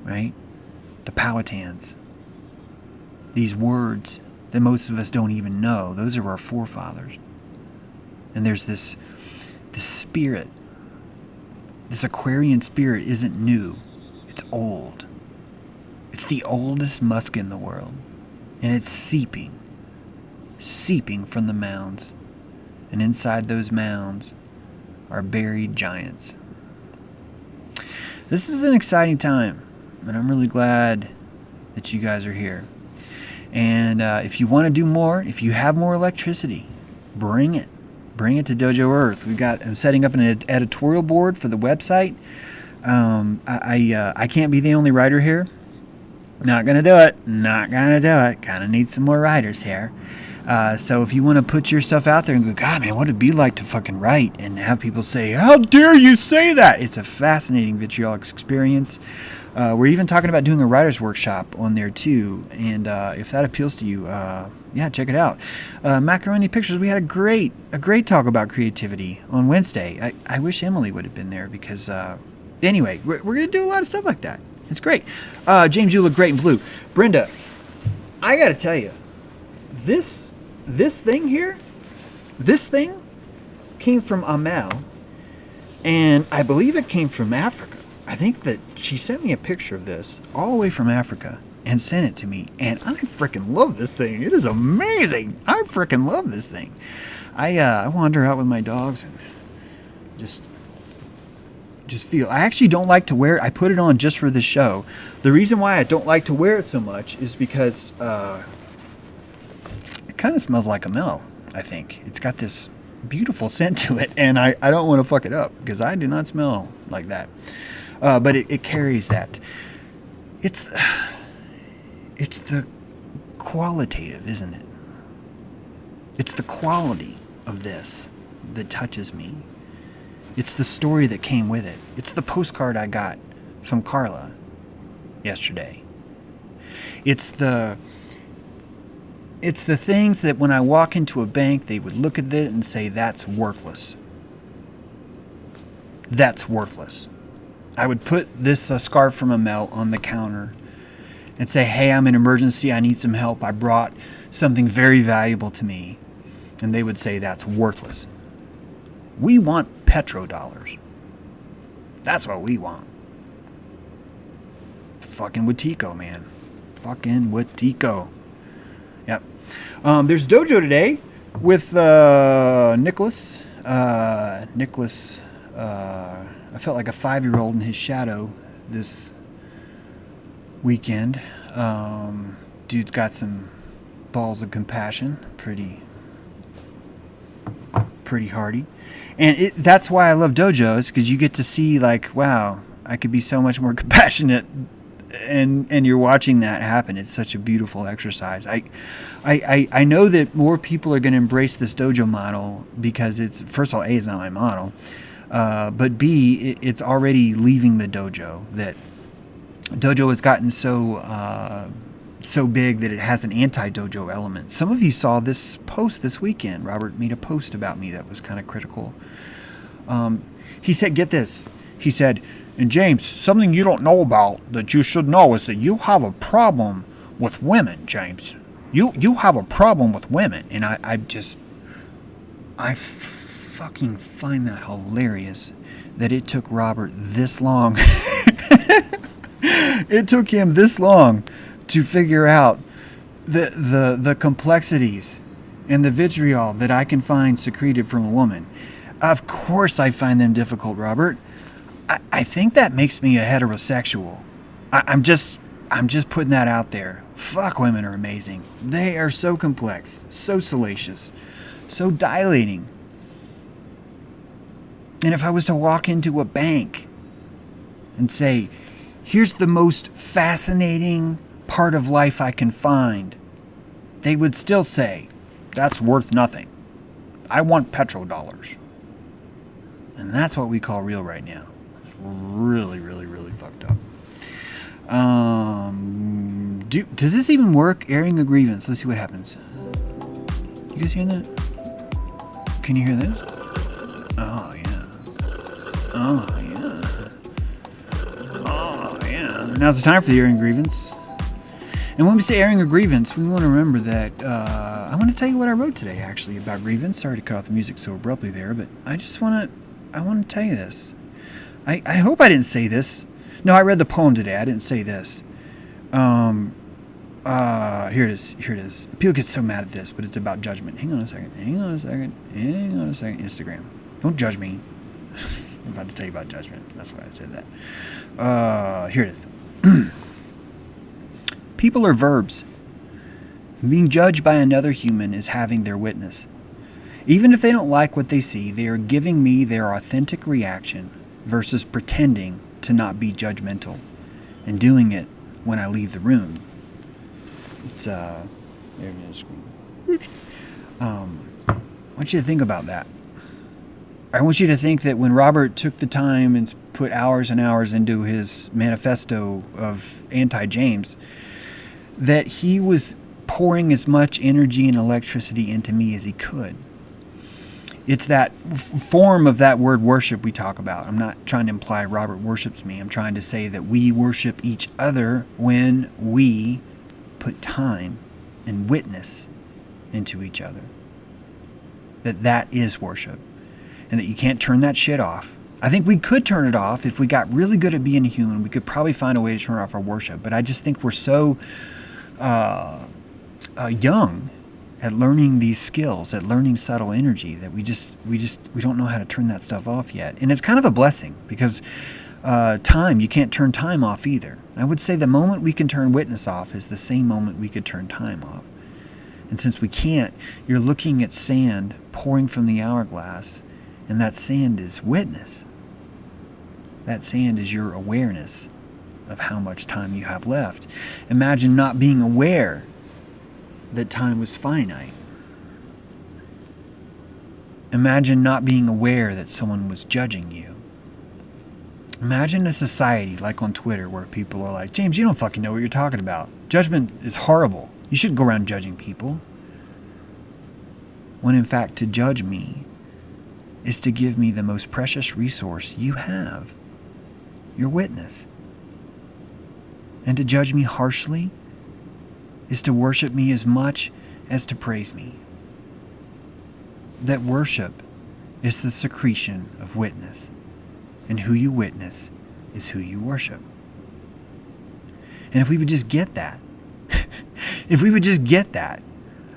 right? The Powhatans. These words that most of us don't even know, those are our forefathers. And there's this spirit. This Aquarian spirit isn't new. It's old. It's the oldest musk in the world. And it's seeping from the mounds. And inside those mounds are buried giants. This is an exciting time, and I'm really glad that you guys are here. And if you want to do more, if you have more electricity, bring it. Bring it to Dojo Earth. I'm setting up an editorial board for the website. I can't be the only writer here. Not gonna do it. Kind of need some more writers here. So if you want to put your stuff out there and go, God, man, what it'd be like to fucking write, and have people say, how dare you say that? It's a fascinating vitriolic experience. We're even talking about doing a writer's workshop on there too. And if that appeals to you, yeah, check it out. Macaroni Pictures, we had a great talk about creativity on Wednesday. I wish Emily would have been there, because anyway, we're going to do a lot of stuff like that. It's great. James, you look great in blue. Brenda, I got to tell you, this thing here, this thing came from Amel, and I believe it came from Africa. I think that she sent me a picture of this all the way from Africa and sent it to me, and I freaking love this thing. It is amazing. I freaking love this thing. I wander out with my dogs and just feel. I actually don't like to wear it. I put it on just for this show. The reason why I don't like to wear it so much is because it kind of smells like Amel. I think. It's got this beautiful scent to it, and I don't want to fuck it up because I do not smell like that. But it carries that. It's the qualitative, isn't it? It's the quality of this that touches me. It's the story that came with it. It's the postcard I got from Carla yesterday. It's the things that when I walk into a bank, they would look at it and say, that's worthless. That's worthless. I would put this scarf from Amel on the counter and say, hey, I'm in emergency. I need some help. I brought something very valuable to me. And they would say, that's worthless. We want petrodollars. That's what we want. Fucking Watiko, man. Fucking Watiko. Yep. There's Dojo today with Nicholas. Nicholas, I felt like a 5-year-old in his shadow this weekend. Dude's got some balls of compassion. Pretty hardy. And that's why I love dojos, because you get to see, like, wow, I could be so much more compassionate, and you're watching that happen. It's such a beautiful exercise. I know that more people are going to embrace this dojo model because it's, first of all, A, it's not my model, but B, it's already leaving the dojo. That dojo has gotten so big that it has an anti-dojo element. Some of you saw this post this weekend. Robert made a post about me that was kind of critical. He said, get this. He said, and James, something you don't know about that you should know is that you have a problem with women, James. You have a problem with women. And I fucking find that hilarious that it took Robert this long. It took him this long to figure out the complexities and the vitriol that I can find secreted from a woman. Of course I find them difficult, Robert. I think that makes me a heterosexual. I'm just putting that out there. Fuck, women are amazing. They are so complex, so salacious, so dilating. And if I was to walk into a bank and say, here's the most fascinating part of life I can find, they would still say, that's worth nothing. I want petrodollars. And that's what we call real right now. It's really, really, really fucked up. Does this even work? Airing a grievance. Let's see what happens. You guys hearing that? Can you hear this? Oh, yeah. Oh, yeah. Oh, yeah. Now's the time for the airing grievance. And when we say airing a grievance, we want to remember that I want to tell you what I wrote today, actually, about grievance. Sorry to cut off the music so abruptly there, but I want to tell you this. I hope I didn't say this. No, I read the poem today. I didn't say this. Here it is. People get so mad at this, but it's about judgment. Hang on a second. Instagram. Don't judge me. I'm about to tell you about judgment. That's why I said that. Here it is. People are verbs. Being judged by another human is having their witness. Even if they don't like what they see, they are giving me their authentic reaction versus pretending to not be judgmental and doing it when I leave the room. It's I want you to think about that. I want you to think that when Robert took the time and put hours and hours into his manifesto of anti-James, that he was pouring as much energy and electricity into me as he could. It's that form of that word worship we talk about. I'm not trying to imply Robert worships me. I'm trying to say that we worship each other when we put time and witness into each other. That is worship. And that you can't turn that shit off. I think we could turn it off if we got really good at being a human. We could probably find a way to turn off our worship. But I just think we're so young at learning these skills, at learning subtle energy, that we don't know how to turn that stuff off yet. And it's kind of a blessing because time, you can't turn time off either. I would say the moment we can turn witness off is the same moment we could turn time off. And since we can't, you're looking at sand pouring from the hourglass, and that sand is witness. That sand is your awareness of how much time you have left. Imagine not being aware that time was finite. Imagine not being aware that someone was judging you. Imagine a society like on Twitter where people are like, James, you don't fucking know what you're talking about. Judgment is horrible. You shouldn't go around judging people. When in fact, to judge me is to give me the most precious resource you have, your witness. And to judge me harshly is to worship me as much as to praise me. That worship is the secretion of witness, and who you witness is who you worship. And if we would just get that,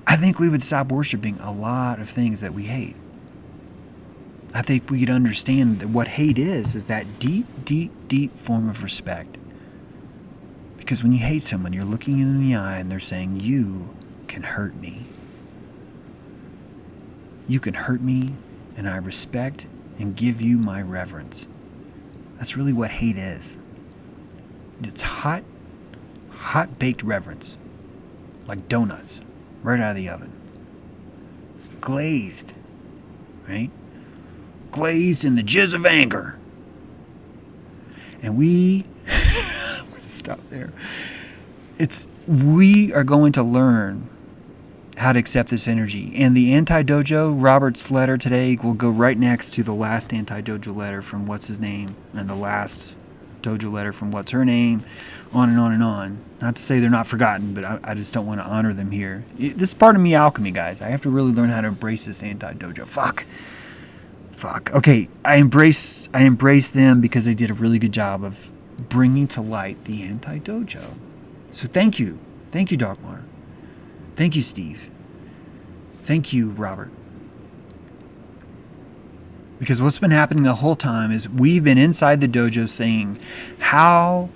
I think we would stop worshiping a lot of things that we hate. I think we could understand that what hate is that deep, deep, deep form of respect. Because when you hate someone, you're looking in the eye and they're saying, you can hurt me. You can hurt me, and I respect and give you my reverence. That's really what hate is. It's hot baked reverence. Like donuts, right out of the oven. Glazed, right? Glazed in the jizz of anger. And I'm going to stop there. We are going to learn how to accept this energy. And the anti-dojo, Robert's letter today, will go right next to the last anti-dojo letter from what's his name, and the last dojo letter from what's her name, on and on and on. Not to say they're not forgotten, but I just don't want to honor them here. This is part of me alchemy, guys. I have to really learn how to embrace this anti-dojo. Fuck. Okay, I embrace them because they did a really good job of bringing to light the anti-dojo. So thank you. Thank you, Dogmar. Thank you, Steve. Thank you, Robert. Because what's been happening the whole time is we've been inside the dojo saying, how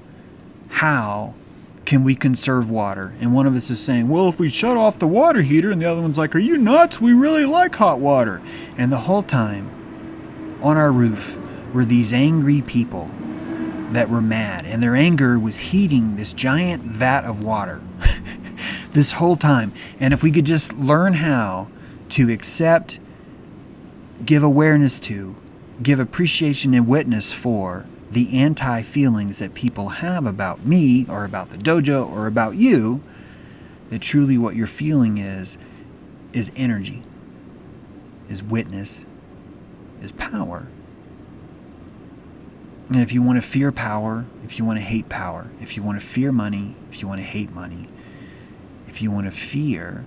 can we conserve water? And one of us is saying, well, if we shut off the water heater, and the other one's like, are you nuts? We really like hot water. And the whole time on our roof were these angry people that were mad, and their anger was heating this giant vat of water this whole time. And if we could just learn how to accept, give awareness to, give appreciation and witness for the anti-feelings that people have about me or about the dojo or about you, that truly what you're feeling is energy, is witness, is power. And if you want to fear power, if you want to hate power, if you want to fear money, if you want to hate money, if you want to fear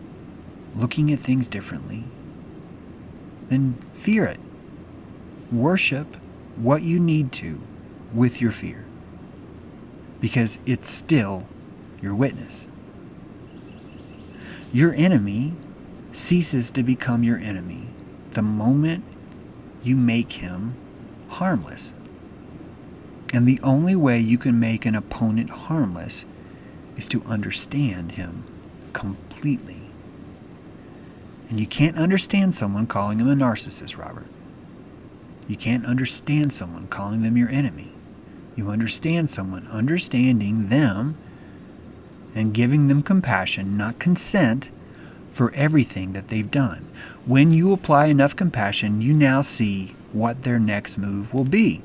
looking at things differently, then fear it. Worship what you need to with your fear, because it's still your witness. Your enemy ceases to become your enemy the moment you make him harmless. And the only way you can make an opponent harmless is to understand him completely. And you can't understand someone calling him a narcissist, Robert. You can't understand someone calling them your enemy. You understand someone understanding them and giving them compassion, not consent, for everything that they've done. When you apply enough compassion, you now see what their next move will be.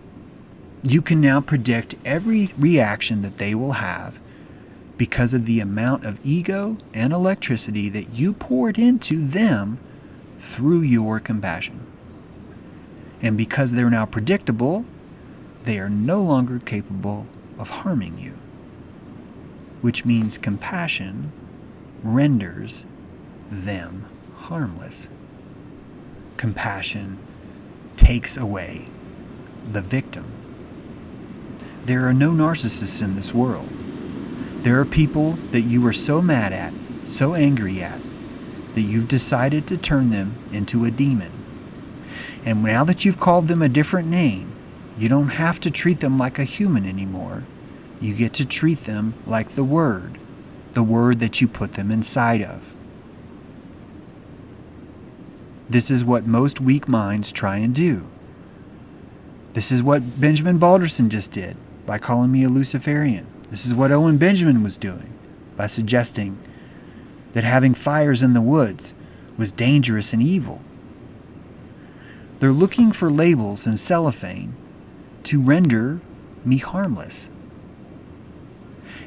You can now predict every reaction that they will have because of the amount of ego and electricity that you poured into them through your compassion. And because they're now predictable, they are no longer capable of harming you. Which means compassion renders them harmless. Compassion takes away the victim. There are no narcissists in this world. There are people that you are so mad at, so angry at, that you've decided to turn them into a demon. And now that you've called them a different name, you don't have to treat them like a human anymore. You get to treat them like the word that you put them inside of. This is what most weak minds try and do. This is what Benjamin Balderson just did by calling me a Luciferian. This is what Owen Benjamin was doing by suggesting that having fires in the woods was dangerous and evil. They're looking for labels and cellophane to render me harmless.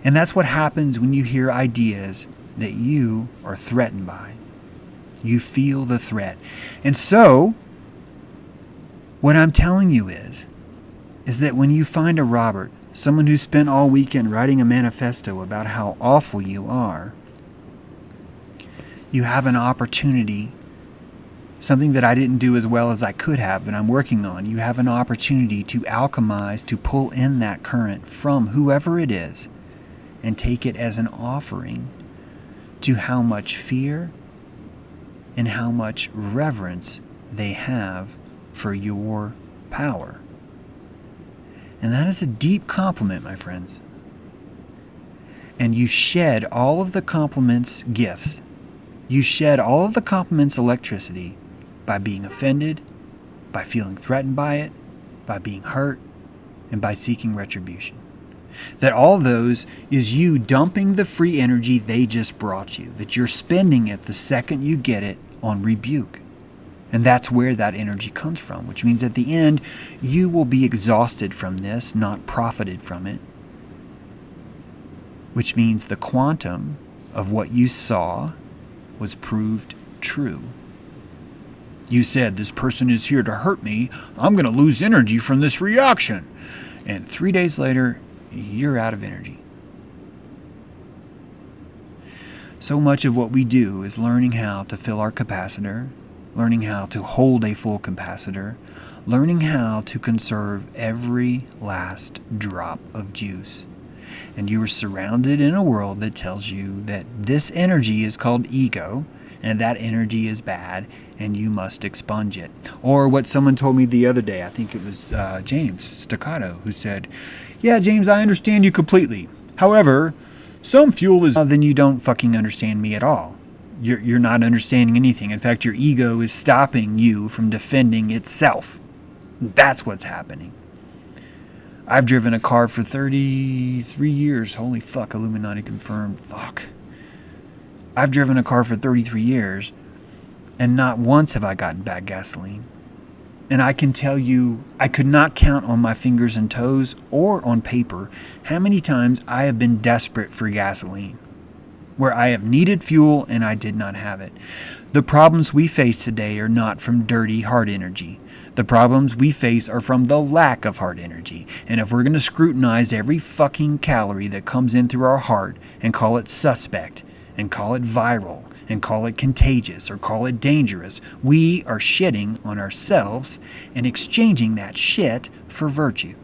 And that's what happens when you hear ideas that you are threatened by. You feel the threat. And so, what I'm telling you is that when you find a Robert, someone who spent all weekend writing a manifesto about how awful you are, you have an opportunity, something that I didn't do as well as I could have, but I'm working on. You have an opportunity to alchemize, to pull in that current from whoever it is and take it as an offering to how much fear and how much reverence they have for your power. And that is a deep compliment, my friends. And you shed all of the compliments gifts. You shed all of the compliments electricity by being offended, by feeling threatened by it, by being hurt, and by seeking retribution. That all those is you dumping the free energy they just brought you. That you're spending it the second you get it on rebuke. And that's where that energy comes from, which means at the end, you will be exhausted from this, not profited from it. Which means the quantum of what you saw was proved true. You said, this person is here to hurt me. I'm going to lose energy from this reaction. And 3 days later, you're out of energy. So much of what we do is learning how to fill our capacitor, learning how to hold a full capacitor, learning how to conserve every last drop of juice. And you are surrounded in a world that tells you that this energy is called ego, and that energy is bad, and you must expunge it. Or what someone told me the other day, I think it was James Staccato, who said, yeah, James, I understand you completely. However, some fuel is... then you don't fucking understand me at all. You're not understanding anything. In fact, your ego is stopping you from defending itself. That's what's happening. I've driven a car for 33 years. Holy fuck, Illuminati confirmed. Fuck. I've driven a car for 33 years, and not once have I gotten bad gasoline. And I can tell you, I could not count on my fingers and toes or on paper how many times I have been desperate for gasoline, where I have needed fuel and I did not have it. The problems we face today are not from dirty heart energy. The problems we face are from the lack of heart energy. And if we're going to scrutinize every fucking calorie that comes in through our heart and call it suspect and call it viral and call it contagious or call it dangerous, we are shitting on ourselves and exchanging that shit for virtue.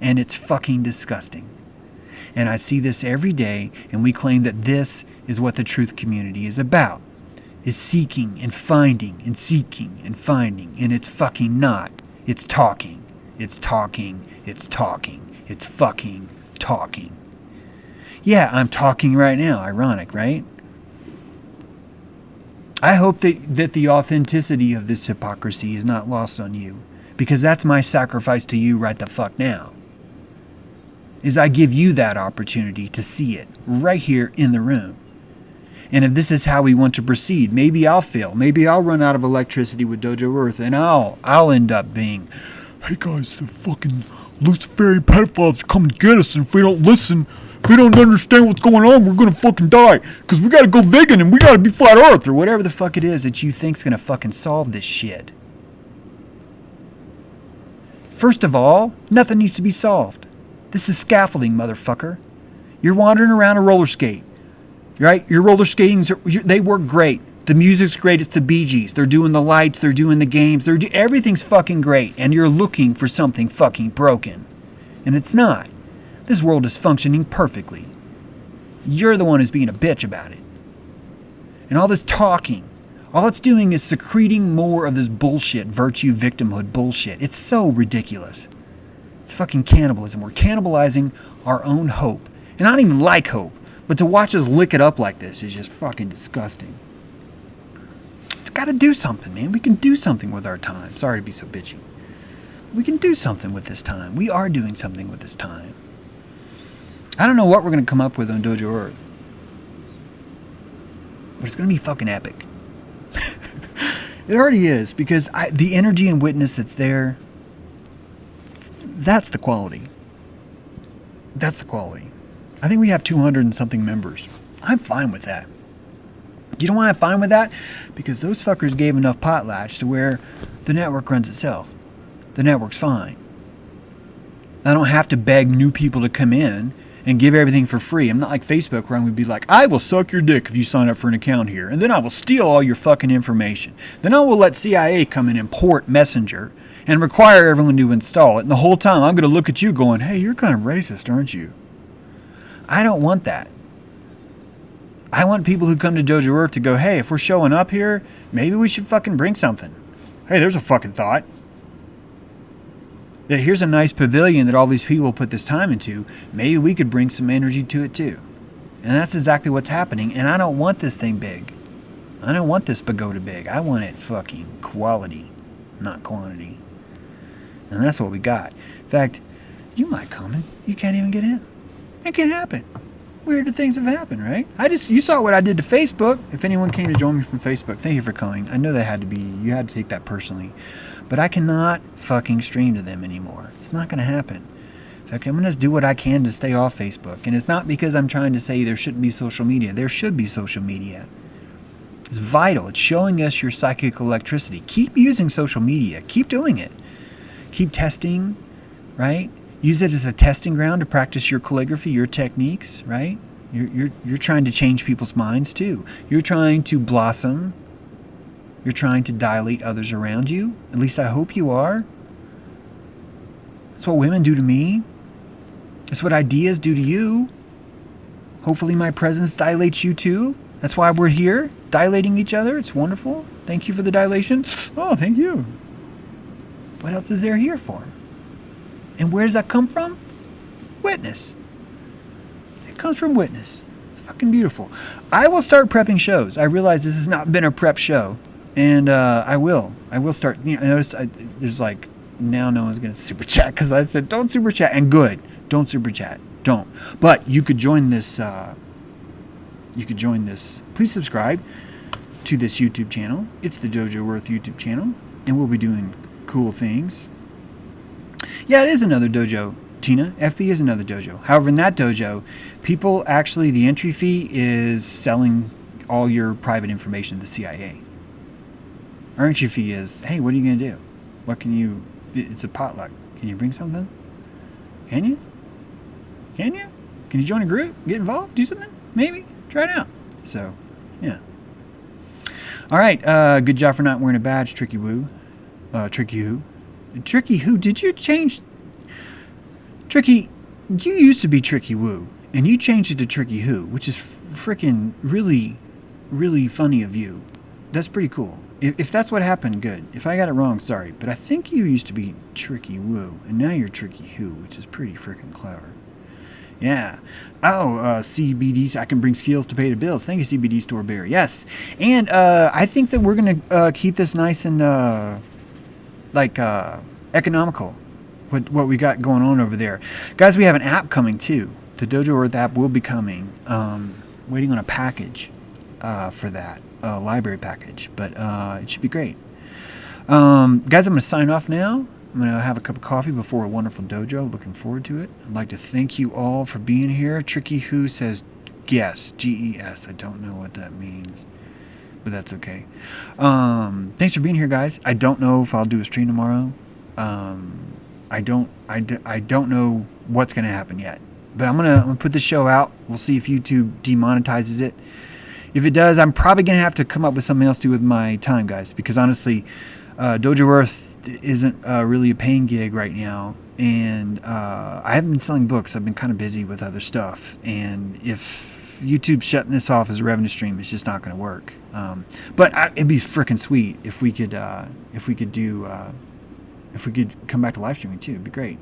And it's fucking disgusting. And I see this every day, and we claim that this is what the truth community is about. Is seeking and finding and seeking and finding. And it's fucking not. It's talking. It's talking. It's talking. It's fucking talking. Yeah, I'm talking right now. Ironic, right? I hope that the authenticity of this hypocrisy is not lost on you, because that's my sacrifice to you right the fuck now. Is I give you that opportunity to see it right here in the room. And if this is how we want to proceed, maybe I'll fail. Maybe I'll run out of electricity with Dojo Earth, and I'll end up being, hey guys, the fucking Luciferian pedophiles are coming to get us, and if we don't listen, if we don't understand what's going on, we're gonna fucking die. Because we gotta go vegan and we gotta be flat earth, or whatever the fuck it is that you think's gonna fucking solve this shit. First of all, nothing needs to be solved. This is scaffolding, motherfucker. You're wandering around a roller skate, right? Your roller skating, they work great. The music's great. It's the Bee Gees. They're doing the lights. They're doing the games. Everything's fucking great. And you're looking for something fucking broken. And it's not. This world is functioning perfectly. You're the one who's being a bitch about it. And all this talking, all it's doing is secreting more of this bullshit, virtue victimhood bullshit. It's so ridiculous. It's fucking cannibalism. We're cannibalizing our own hope. And I don't even like hope. But to watch us lick it up like this is just fucking disgusting. got to do something, man. We can do something with our time. Sorry to be so bitchy. We can do something with this time. We are doing something with this time. I don't know what we're going to come up with on Dojo Earth, but it's going to be fucking epic. It already is, because the energy and witness that's there, that's the quality. That's the quality. I think we have 200 and something members. I'm fine with that. You know why I'm fine with that? Because those fuckers gave enough potlatch to where the network runs itself. The network's fine. I don't have to beg new people to come in and give everything for free. I'm not like Facebook, where I'm going to be like, I will suck your dick if you sign up for an account here, and then I will steal all your fucking information. Then I will let CIA come in and port Messenger and require everyone to install it. And the whole time I'm going to look at you going, hey, you're kind of racist, aren't you? I don't want that. I want people who come to Dojo Earth to go, hey, if we're showing up here, maybe we should fucking bring something. Hey, there's a fucking thought. That here's a nice pavilion that all these people put this time into. Maybe we could bring some energy to it too. And that's exactly what's happening. And I don't want this thing big. I don't want this pagoda big. I want it fucking quality, not quantity. And that's what we got. In fact, you might come in. You can't even get in. It can happen. Weird things have happened, right? You saw what I did to Facebook. If anyone came to join me from Facebook, thank you for coming. I know you had to take that personally. But I cannot fucking stream to them anymore. It's not going to happen. In fact, I'm going to do what I can to stay off Facebook. And it's not because I'm trying to say there shouldn't be social media. There should be social media. It's vital. It's showing us your psychic electricity. Keep using social media. Keep doing it. Keep testing, right? Use it as a testing ground to practice your calligraphy, your techniques, right? You're trying to change people's minds too. You're trying to blossom. You're trying to dilate others around you. At least I hope you are. That's what women do to me. That's what ideas do to you. Hopefully my presence dilates you too. That's why we're here, dilating each other. It's wonderful. Thank you for the dilation. Oh, thank you. What else is there here for? And where does that come from? Witness. It comes from witness. It's fucking beautiful. I will start prepping shows. I realize this has not been a prep show. And I will start. You know, I noticed there's like, now no one's going to super chat because I said don't super chat. And good. Don't super chat. Don't. But you could join this. Please subscribe to this YouTube channel. It's the Dojo Earth YouTube channel. And we'll be doing cool things. Yeah, it is another dojo, Tina. FB is another dojo. However, in that dojo, people actually, the entry fee is selling all your private information to the CIA. Our entry fee is, hey, what are you going to do? What can you, it's a potluck. Can you bring something? Can you? Can you? Can you join a group? Get involved? Do something? Maybe? Try it out. So, yeah. All right. Good job for not wearing a badge, Tricky Woo. Tricky Who? Tricky Who? Did you change? Tricky, you used to be Tricky Woo, and you changed it to Tricky Who, which is freaking really, really funny of you. That's pretty cool. If that's what happened, good. If I got it wrong, sorry. But I think you used to be Tricky Woo, and now you're Tricky Who, which is pretty freaking clever. Yeah. Oh, CBD, I can bring skills to pay the bills. Thank you, CBD Store Bear. Yes. And I think that we're going to keep this nice and, economical, what we got going on over there. Guys, we have an app coming, too. The Dojo Earth app will be coming. Waiting on a package for that. Library package. But it should be great. Guys, I'm going to sign off now. I'm going to have a cup of coffee before a wonderful dojo. Looking forward to it. I'd like to thank you all for being here. Tricky Who says GES. GES. I don't know what that means, but that's okay. Thanks for being here, guys. I don't know if I'll do a stream tomorrow. I don't know what's going to happen yet, but I'm gonna put the show out. We'll see if YouTube demonetizes it. If it does, I'm probably going to have to come up with something else to do with my time, guys, because honestly, Dojo Earth isn't really a paying gig right now, and I haven't been selling books. I've been kind of busy with other stuff, and if YouTube's shutting this off as a revenue stream, it's just not going to work. But it'd be freaking sweet if we could come back to live streaming too. It'd be great.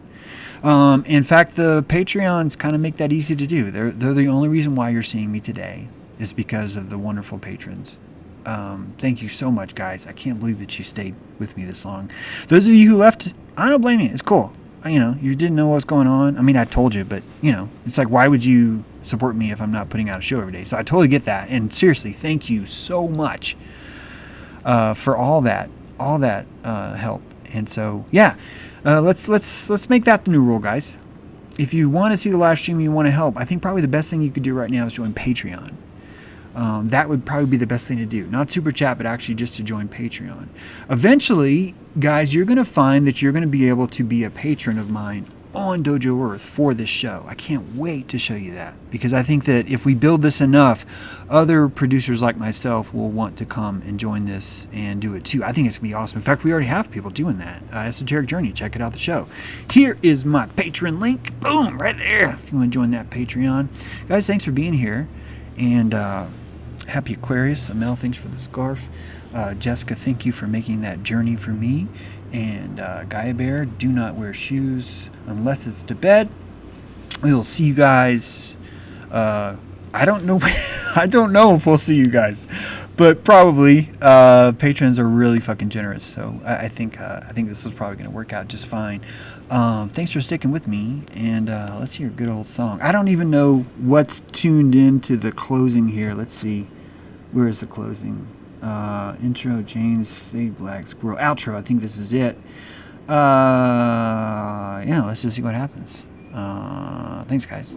In fact, the Patreons kind of make that easy to do. They're the only reason why you're seeing me today is because of the wonderful patrons. Thank you so much, guys. I can't believe that you stayed with me this long. Those of you who left, I don't blame you. It's cool. You know, you didn't know what's going on. I mean, I told you, but, you know, it's like, why would you support me if I'm not putting out a show every day? So I totally get that. And seriously, thank you so much for all that help. And so, yeah, let's make that the new rule, guys. If you want to see the live stream and you want to help, I think probably the best thing you could do right now is join Patreon. That would probably be the best thing to do. Not Super Chat, but actually just to join Patreon. Eventually, guys, you're going to find that you're going to be able to be a patron of mine on Dojo Earth for this show. I can't wait to show you that, because I think that if we build this enough, other producers like myself will want to come and join this and do it too. I think it's going to be awesome. In fact, we already have people doing that. Esoteric Journey, check it out, the show. Here is my Patreon link. Boom, right there. If you want to join that Patreon. Guys, thanks for being here. And happy Aquarius. Amel, thanks for the scarf. Jessica, thank you for making that journey for me. And Gaia Bear, do not wear shoes unless it's to bed. We'll see you guys. I don't know. I don't know if we'll see you guys, but probably. Patrons are really fucking generous, so I think this is probably going to work out just fine. Thanks for sticking with me, and let's hear a good old song. I don't even know what's tuned into the closing here. Let's see. Where is the closing? Intro, James, Fade Black, Squirrel. Outro, I think this is it. Yeah, let's just see what happens. Thanks, guys.